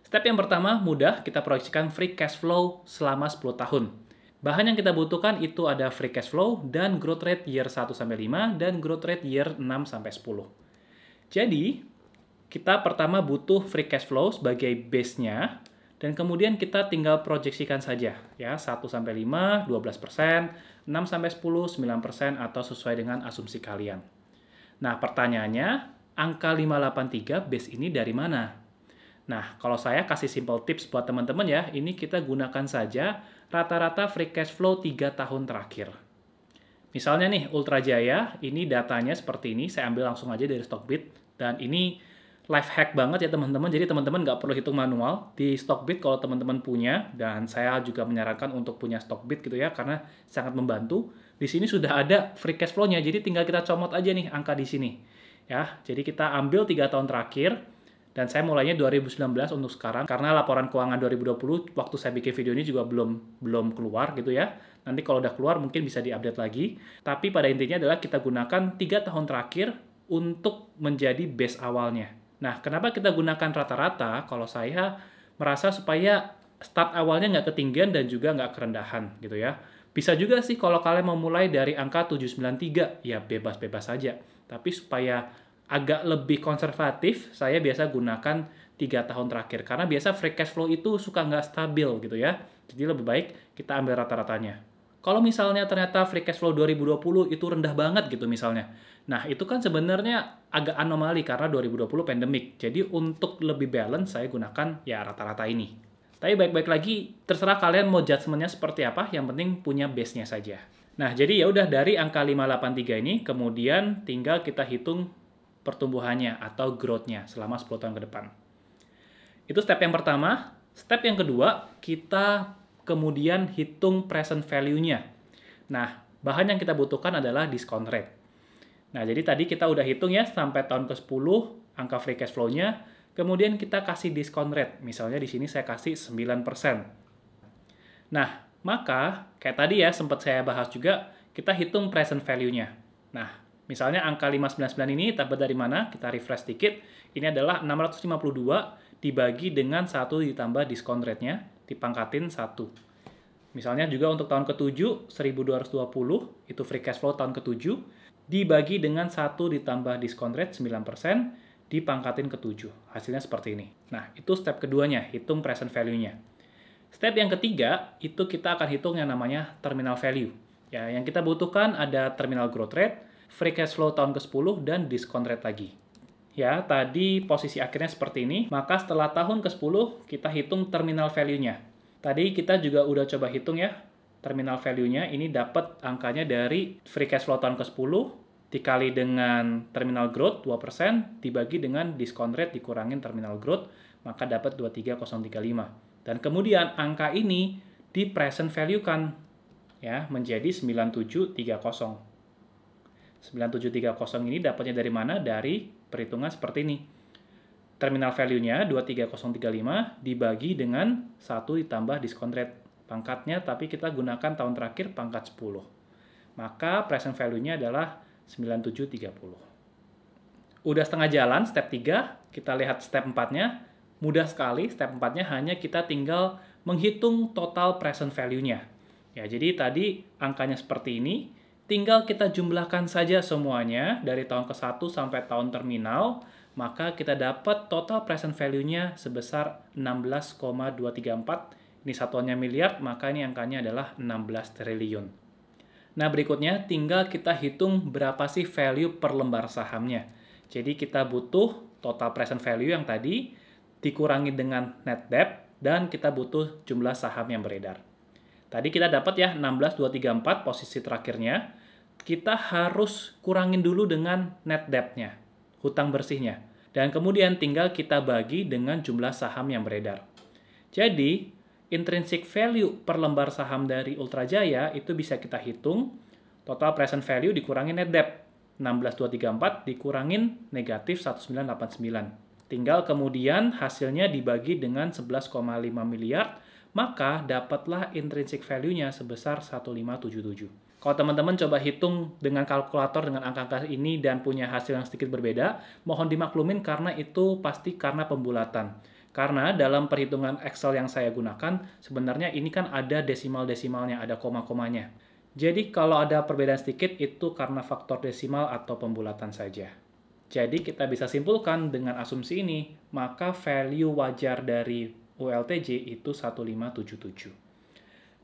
Step yang pertama mudah, kita proyeksikan free cash flow selama 10 tahun. Bahan yang kita butuhkan itu ada free cash flow dan growth rate year 1-5 dan growth rate year 6-10. Jadi, kita pertama butuh free cash flow sebagai base-nya. Dan kemudian kita tinggal proyeksikan saja, ya 1-5, 12%, 6-10, 9%, atau sesuai dengan asumsi kalian. Nah, pertanyaannya, angka 583 base ini dari mana? Nah, kalau saya kasih simple tips buat teman-teman ya, ini kita gunakan saja rata-rata free cash flow 3 tahun terakhir. Misalnya nih, Ultra Jaya, ini datanya seperti ini, saya ambil langsung aja dari Stockbit, dan ini life hack banget ya teman-teman, jadi teman-teman nggak perlu hitung manual di Stockbit kalau teman-teman punya, dan saya juga menyarankan untuk punya Stockbit gitu ya, karena sangat membantu. Di sini sudah ada free cash flow-nya, jadi tinggal kita comot aja nih angka di sini. Ya, jadi kita ambil 3 tahun terakhir, dan saya mulainya 2019 untuk sekarang, karena laporan keuangan 2020, waktu saya bikin video ini juga belum keluar gitu ya. Nanti kalau udah keluar mungkin bisa diupdate lagi. Tapi pada intinya adalah kita gunakan 3 tahun terakhir untuk menjadi base awalnya. Nah, kenapa kita gunakan rata-rata? Kalau saya merasa supaya start awalnya nggak ketinggian dan juga nggak kerendahan gitu ya. Bisa juga sih kalau kalian mau mulai dari angka 793, ya bebas-bebas saja. Tapi supaya agak lebih konservatif, saya biasa gunakan 3 tahun terakhir. Karena biasa free cash flow itu suka nggak stabil gitu ya. Jadi lebih baik kita ambil rata-ratanya. Kalau misalnya ternyata free cash flow 2020 itu rendah banget gitu misalnya. Nah, itu kan sebenarnya agak anomali karena 2020 pandemik. Jadi untuk lebih balance saya gunakan ya rata-rata ini. Tapi baik-baik lagi, terserah kalian mau judgement-nya seperti apa, yang penting punya base-nya saja. Nah, jadi ya udah dari angka 583 ini, kemudian tinggal kita hitung pertumbuhannya atau growth-nya selama 10 tahun ke depan. Itu step yang pertama. Step yang kedua, kita kemudian hitung present value-nya. Nah, bahan yang kita butuhkan adalah discount rate. Nah, jadi tadi kita udah hitung ya sampai tahun ke-10 angka free cash flow-nya, kemudian kita kasih discount rate. Misalnya di sini saya kasih 9%. Nah, maka kayak tadi ya sempat saya bahas juga, kita hitung present value-nya. Nah, misalnya angka 599 ini dapat dari mana? Kita refresh dikit. Ini adalah 652 dibagi dengan 1 ditambah discount rate-nya, dipangkatin 1. Misalnya juga untuk tahun ke-7, 1220, itu free cash flow tahun ke-7, dibagi dengan 1 ditambah discount rate 9%, dipangkatin ke-7. Hasilnya seperti ini. Nah, itu step keduanya, hitung present value-nya. Step yang ketiga, itu kita akan hitung yang namanya terminal value. Ya, yang kita butuhkan ada terminal growth rate, free cash flow tahun ke-10, dan discount rate lagi. Ya, tadi posisi akhirnya seperti ini, maka setelah tahun ke-10, kita hitung terminal value-nya. Tadi kita juga udah coba hitung ya, terminal value-nya ini dapat angkanya dari free cash flow tahun ke-10, dikali dengan terminal growth 2%, dibagi dengan discount rate dikurangin terminal growth, maka dapat 23035. Dan kemudian angka ini di present value-kan ya, menjadi 9730. 9730 ini dapatnya dari mana? Dari perhitungan seperti ini. Terminal value-nya 23035 dibagi dengan 1 ditambah discount rate pangkatnya, tapi kita gunakan tahun terakhir pangkat 10. Maka present value-nya adalah 9730. Udah setengah jalan, step 3, kita lihat step 4-nya. Mudah sekali, step 4-nya hanya kita tinggal menghitung total present value-nya. Ya, jadi tadi angkanya seperti ini, tinggal kita jumlahkan saja semuanya dari tahun ke-1 sampai tahun terminal, maka kita dapat total present value-nya sebesar 16,234. Ini satuannya miliar, maka ini angkanya adalah 16 triliun. Nah, berikutnya tinggal kita hitung berapa sih value per lembar sahamnya. Jadi kita butuh total present value yang tadi, dikurangi dengan net debt, dan kita butuh jumlah saham yang beredar. Tadi kita dapat ya 16,234 posisi terakhirnya. Kita harus kurangin dulu dengan net debt-nya, hutang bersihnya. Dan kemudian tinggal kita bagi dengan jumlah saham yang beredar. Jadi, intrinsic value per lembar saham dari Ultra Jaya itu bisa kita hitung total present value dikurangi net debt. 16,234 dikurangin negatif 1989. Tinggal kemudian hasilnya dibagi dengan 11,5 miliar, maka dapatlah intrinsic value-nya sebesar 1577. Kalau teman-teman coba hitung dengan kalkulator dengan angka-angka ini dan punya hasil yang sedikit berbeda, mohon dimaklumin karena itu pasti karena pembulatan. Karena dalam perhitungan Excel yang saya gunakan, sebenarnya ini kan ada desimal-desimalnya, ada koma-komanya. Jadi kalau ada perbedaan sedikit, itu karena faktor desimal atau pembulatan saja. Jadi kita bisa simpulkan dengan asumsi ini, maka value wajar dari ULTJ itu 1577.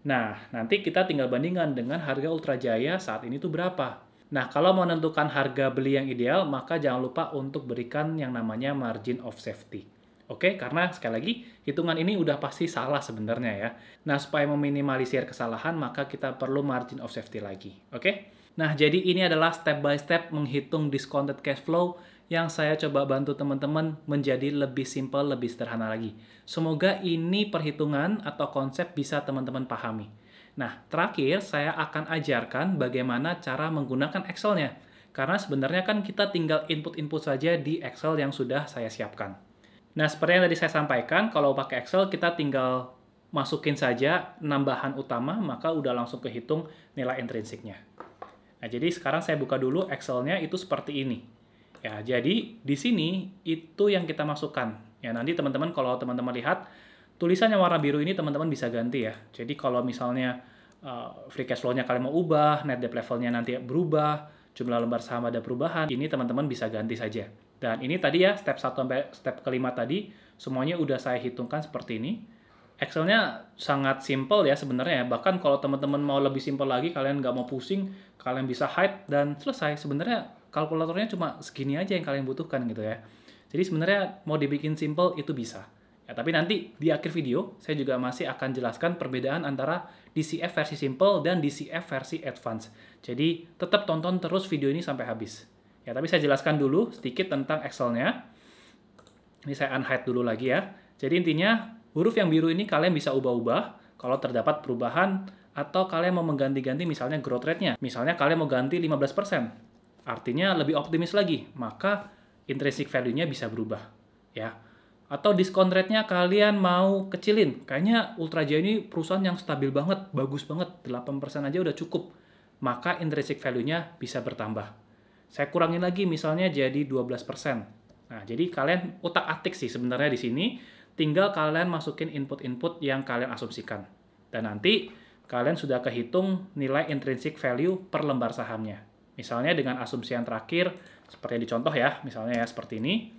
Nah, nanti kita tinggal bandingkan dengan harga Ultra Jaya saat ini tuh berapa. Nah, kalau mau menentukan harga beli yang ideal, maka jangan lupa untuk berikan yang namanya margin of safety. Oke, karena sekali lagi, hitungan ini udah pasti salah sebenarnya ya. Nah, supaya meminimalisir kesalahan, maka kita perlu margin of safety lagi. Oke? Nah, jadi ini adalah step by step menghitung discounted cash flow yang saya coba bantu teman-teman menjadi lebih simpel, lebih sederhana lagi. Semoga ini perhitungan atau konsep bisa teman-teman pahami. Nah, terakhir saya akan ajarkan bagaimana cara menggunakan Excel-nya. Karena sebenarnya kan kita tinggal input-input saja di Excel yang sudah saya siapkan. Nah, seperti yang tadi saya sampaikan, kalau pakai Excel kita tinggal masukin saja nambahan utama, maka udah langsung kehitung nilai intrinsiknya. Nah, jadi sekarang saya buka dulu Excel-nya itu seperti ini. Ya, jadi di sini itu yang kita masukkan. Ya, nanti teman-teman kalau teman-teman lihat tulisan yang warna biru ini teman-teman bisa ganti ya. Jadi kalau misalnya free cash flow-nya kalian mau ubah, net debt level-nya nanti berubah, jumlah lembar saham ada perubahan, ini teman-teman bisa ganti saja. Dan ini tadi ya step 1 sampai step kelima tadi semuanya udah saya hitungkan seperti ini. Excel-nya sangat simple ya sebenarnya. Bahkan kalau teman-teman mau lebih simple lagi, kalian nggak mau pusing, kalian bisa hide dan selesai. Sebenarnya kalkulatornya cuma segini aja yang kalian butuhkan gitu ya. Jadi sebenarnya mau dibikin simple itu bisa. Ya, tapi nanti di akhir video saya juga masih akan jelaskan perbedaan antara DCF versi simple dan DCF versi advance. Jadi tetap tonton terus video ini sampai habis. Ya, tapi saya jelaskan dulu sedikit tentang Excel-nya. Ini saya unhide dulu lagi ya. Jadi intinya huruf yang biru ini kalian bisa ubah-ubah kalau terdapat perubahan atau kalian mau mengganti-ganti misalnya growth rate-nya. Misalnya kalian mau ganti 15%. Artinya lebih optimis lagi, maka intrinsic value-nya bisa berubah. Ya. Atau discount rate-nya kalian mau kecilin. Kayaknya Ultra Jaya ini perusahaan yang stabil banget, bagus banget, 8% aja udah cukup. Maka intrinsic value-nya bisa bertambah. Saya kurangin lagi misalnya jadi 12%. Nah, jadi kalian utak-atik sih sebenarnya di sini. Tinggal kalian masukin input-input yang kalian asumsikan. Dan nanti kalian sudah kehitung nilai intrinsic value per lembar sahamnya. Misalnya dengan asumsi yang terakhir, seperti yang dicontoh ya, misalnya ya seperti ini,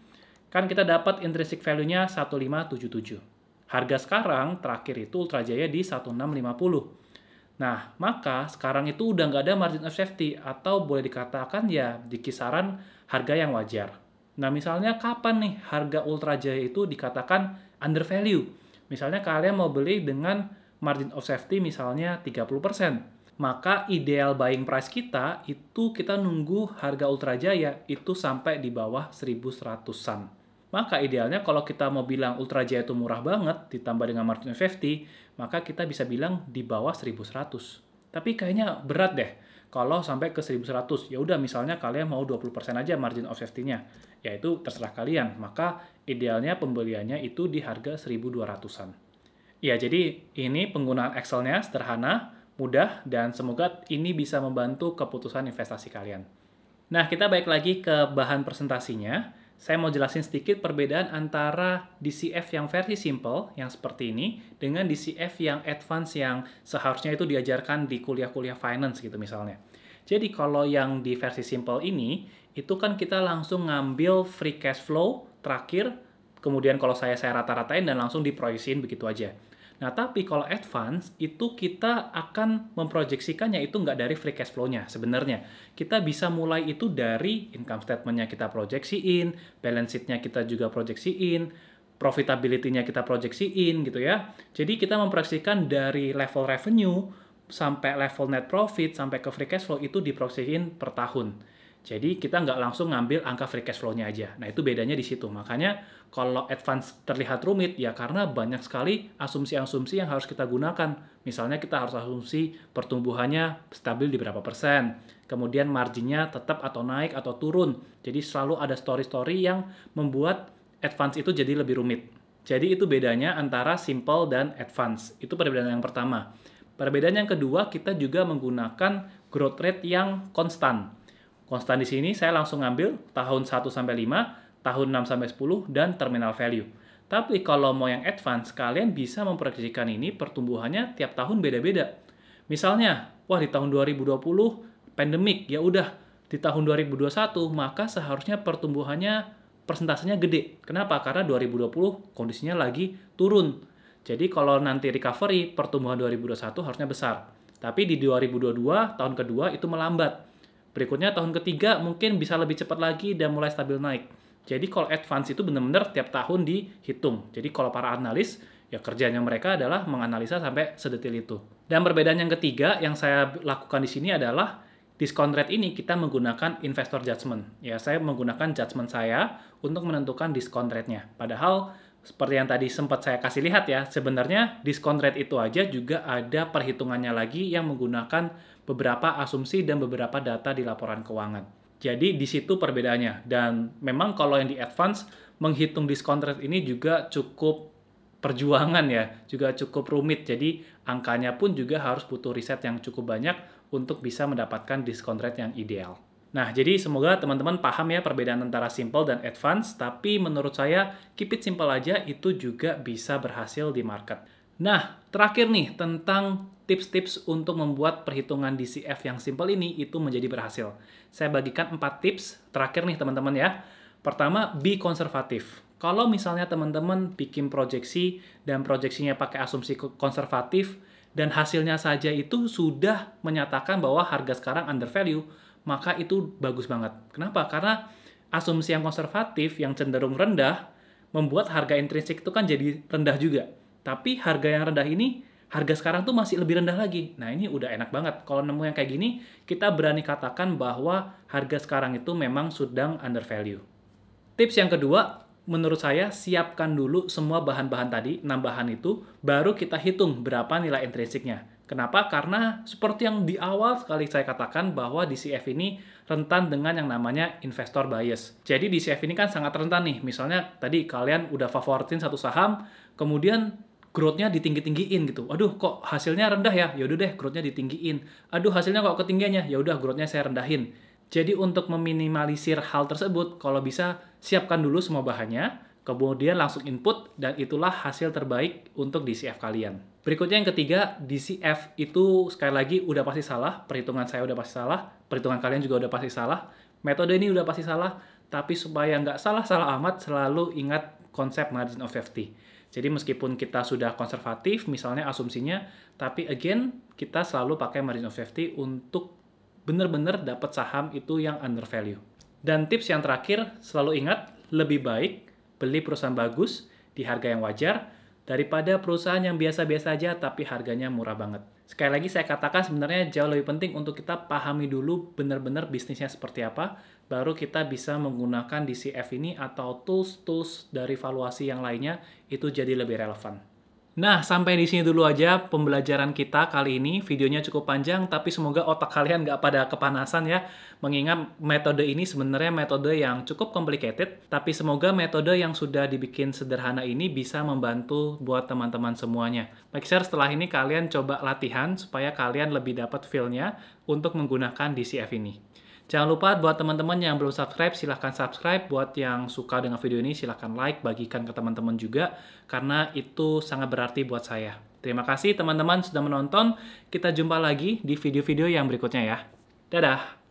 kan kita dapat intrinsic value-nya 1577. Harga sekarang terakhir itu Ultra Jaya di 1650. Nah, maka sekarang itu udah nggak ada margin of safety, atau boleh dikatakan ya di kisaran harga yang wajar. Nah, misalnya kapan nih harga Ultra Jaya itu dikatakan under value? Misalnya kalian mau beli dengan margin of safety misalnya 30%. Maka ideal buying price kita itu kita nunggu harga Ultra Jaya itu sampai di bawah 1100-an. Maka idealnya kalau kita mau bilang Ultra Jaya itu murah banget ditambah dengan margin of safety, maka kita bisa bilang di bawah 1100. Tapi kayaknya berat deh kalau sampai ke 1100. Ya udah misalnya kalian mau 20% aja margin of safety-nya. Ya itu terserah kalian. Maka idealnya pembeliannya itu di harga 1200-an. Ya jadi ini penggunaan Excel-nya sederhana, mudah, dan semoga ini bisa membantu keputusan investasi kalian. Nah, kita balik lagi ke bahan presentasinya. Saya mau jelasin sedikit perbedaan antara DCF yang versi simple, yang seperti ini, dengan DCF yang advance yang seharusnya itu diajarkan di kuliah-kuliah finance gitu misalnya. Jadi kalau yang di versi simple ini, itu kan kita langsung ngambil free cash flow terakhir, kemudian kalau saya rata-ratain dan langsung diproyeksiin begitu aja. Nah, tapi kalau advance, itu kita akan memproyeksikannya itu nggak dari free cash flow-nya sebenarnya. Kita bisa mulai itu dari income statement-nya kita proyeksiin, balance sheet-nya kita juga proyeksiin, profitability-nya kita proyeksiin gitu ya. Jadi kita memproyeksikan dari level revenue sampai level net profit sampai ke free cash flow itu diproyeksiin per tahun. Jadi kita nggak langsung ngambil angka free cash flow-nya aja. Nah itu bedanya di situ. Makanya kalau advance terlihat rumit ya karena banyak sekali asumsi-asumsi yang harus kita gunakan. Misalnya kita harus asumsi pertumbuhannya stabil di berapa persen. Kemudian marginnya tetap atau naik atau turun. Jadi selalu ada story-story yang membuat advance itu jadi lebih rumit. Jadi itu bedanya antara simple dan advance. Itu perbedaan yang pertama. Perbedaan yang kedua, kita juga menggunakan growth rate yang konstan. Konstan di sini saya langsung ngambil tahun 1 sampai 5, tahun 6 sampai 10 dan terminal value. Tapi kalau mau yang advance, kalian bisa memproyeksikan ini pertumbuhannya tiap tahun beda-beda. Misalnya, wah di tahun 2020 pandemik, ya udah di tahun 2021 maka seharusnya pertumbuhannya persentasenya gede. Kenapa? Karena 2020 kondisinya lagi turun. Jadi kalau nanti recovery, pertumbuhan 2021 harusnya besar. Tapi di 2022, tahun kedua itu melambat. Berikutnya tahun ketiga mungkin bisa lebih cepat lagi dan mulai stabil naik. Jadi kalau advance itu benar-benar tiap tahun dihitung. Jadi kalau para analis, ya kerjanya mereka adalah menganalisa sampai sedetil itu. Dan perbedaan yang ketiga yang saya lakukan di sini adalah discount rate ini kita menggunakan investor judgment. Ya, saya menggunakan judgment saya untuk menentukan discount rate-nya. Padahal seperti yang tadi sempat saya kasih lihat ya, sebenarnya discount rate itu aja juga ada perhitungannya lagi yang menggunakan beberapa asumsi dan beberapa data di laporan keuangan. Jadi di situ perbedaannya. Dan memang kalau yang di advance, menghitung discount rate ini juga cukup perjuangan ya, juga cukup rumit. Jadi angkanya pun juga harus butuh riset yang cukup banyak untuk bisa mendapatkan discount rate yang ideal. Nah, jadi semoga teman-teman paham ya perbedaan antara simple dan advance, tapi menurut saya keep it simple aja itu juga bisa berhasil di market. Nah, terakhir nih tentang tips-tips untuk membuat perhitungan DCF yang simple ini itu menjadi berhasil. Saya bagikan 4 tips terakhir nih teman-teman ya. Pertama, be konservatif. Kalau misalnya teman-teman bikin proyeksi dan proyeksinya pakai asumsi konservatif dan hasilnya saja itu sudah menyatakan bahwa harga sekarang undervalue, maka itu bagus banget. Kenapa? Karena asumsi yang konservatif, yang cenderung rendah, membuat harga intrinsik itu kan jadi rendah juga. Tapi harga yang rendah ini, harga sekarang tuh masih lebih rendah lagi. Nah ini udah enak banget. Kalau nemu yang kayak gini, kita berani katakan bahwa harga sekarang itu memang sedang undervalue. Tips yang kedua, menurut saya siapkan dulu semua bahan-bahan tadi, 6 bahan itu, baru kita hitung berapa nilai intrinsiknya. Kenapa? Karena seperti yang di awal sekali saya katakan bahwa DCF ini rentan dengan yang namanya investor bias. Jadi DCF ini kan sangat rentan nih. Misalnya tadi kalian udah favoritin satu saham, kemudian growth-nya ditinggi-tinggiin gitu. Aduh, kok hasilnya rendah ya? Yaudah deh, growth-nya ditinggiin. Aduh, hasilnya kok ketinggiannya? Yaudah, growth-nya saya rendahin. Jadi untuk meminimalisir hal tersebut, kalau bisa siapkan dulu semua bahannya, kemudian langsung input, dan itulah hasil terbaik untuk DCF kalian. Berikutnya yang ketiga, DCF itu sekali lagi udah pasti salah, perhitungan saya udah pasti salah, perhitungan kalian juga udah pasti salah, metode ini udah pasti salah, tapi supaya nggak salah-salah amat, selalu ingat konsep margin of safety. Jadi meskipun kita sudah konservatif, misalnya asumsinya, tapi again, kita selalu pakai margin of safety untuk benar-benar dapat saham itu yang undervalue. Dan tips yang terakhir, selalu ingat, lebih baik beli perusahaan bagus di harga yang wajar daripada perusahaan yang biasa-biasa aja tapi harganya murah banget. Sekali lagi saya katakan sebenarnya jauh lebih penting untuk kita pahami dulu benar-benar bisnisnya seperti apa, baru kita bisa menggunakan DCF ini atau tools-tools dari valuasi yang lainnya itu jadi lebih relevan. Nah, sampai di sini dulu aja pembelajaran kita kali ini. Videonya cukup panjang, tapi semoga otak kalian nggak pada kepanasan ya. Mengingat metode ini sebenarnya metode yang cukup complicated, tapi semoga metode yang sudah dibikin sederhana ini bisa membantu buat teman-teman semuanya. Make sure setelah ini kalian coba latihan supaya kalian lebih dapat feel-nya untuk menggunakan DCF ini. Jangan lupa buat teman-teman yang belum subscribe, silahkan subscribe. Buat yang suka dengan video ini, silahkan like, bagikan ke teman-teman juga, karena itu sangat berarti buat saya. Terima kasih teman-teman sudah menonton. Kita jumpa lagi di video-video yang berikutnya ya. Dadah!